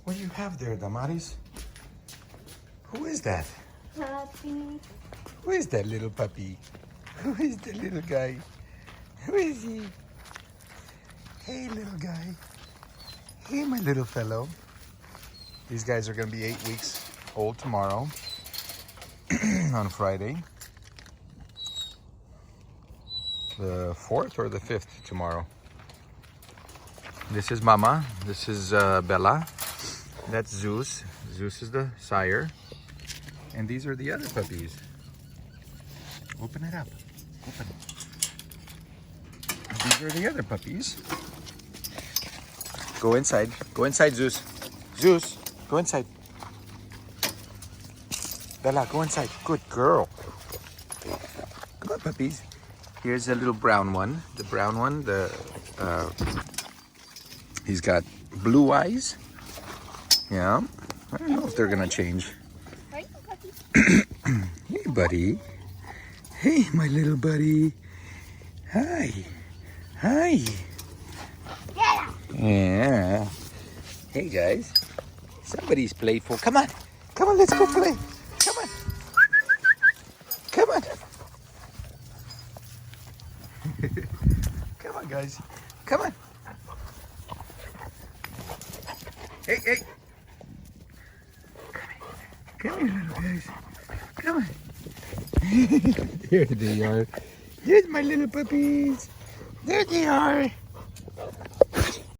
What do you have there, Damaris? Who is that? Puppy. Who is that little puppy? Who is the little guy? Who is he? Hey, little guy. Hey, my little fellow. These guys are going to be 8 weeks old tomorrow on Friday. The 4th or the 5th tomorrow. This is Mama. This is Bella. That's Zeus. Zeus is the sire. And these are the other puppies. Open it up. Open it. These are the other puppies. Go inside. Go inside, Zeus. Zeus, go inside. Bella, go inside. Good girl. Come on, puppies. Here's the little brown one. The brown one, he's got blue eyes. Yeah. I don't know if they're gonna change. Hey, buddy. Hey, my little buddy. Hi. Hi. Yeah. Hey, guys. Somebody's playful. Come on. Come on, let's go play. Come on. Come on. Come on, guys. Come on. Hey, hey. Come here, little guys. Come on. Here they are. Here's my little puppies. There they are.